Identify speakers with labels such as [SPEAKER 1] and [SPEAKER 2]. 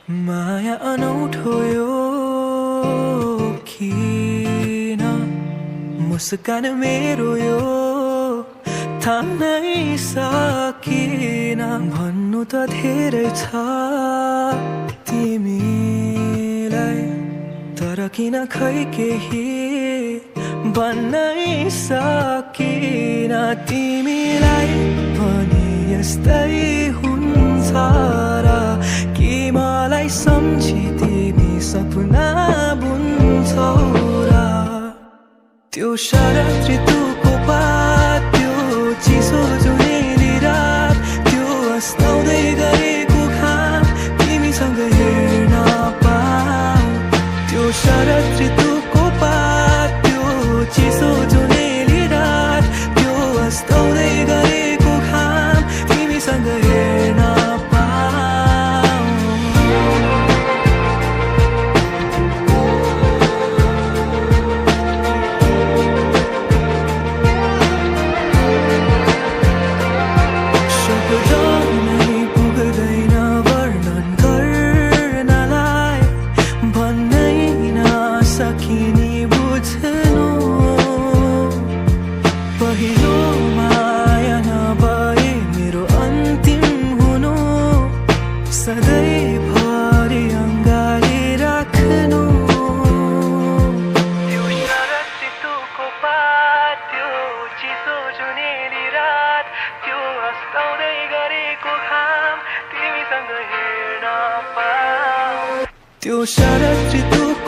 [SPEAKER 1] माया अनौठो यो किन मुस्कान मेरो यो थाम्नै सकिन भन्नु त धेरै छ तिमीलाई तर किन खै केही भन्नै सकिन तिमीलाई पनि यस्तै हुन्छ र कि मलाई सम्झी तिमी सपना बुन्छौ र त्यो शरद ऋतुको पात त्यो चिसो जुनेली रात त्यो अस्ताउँदै गरेको घाम तिमीसँग हेर्न पाऊ त्यो शरद ऋतुको पात त्यो चिसो जुनेली रात त्यो अस्ताउँदै गरेको घाम तिमीसँग हेर्न सकिने बुझ्नु पहिलो माया नभए मेरो अन्तिम हुनु सधैँभरि अँगाली राख्नु त्यो शरद ऋतुको पात त्यो चिसो जुनेली रात त्यो अस्ताउँदै गरेको घाम तिमीसँग हेर्न पाऊ त्यो शरद ऋतु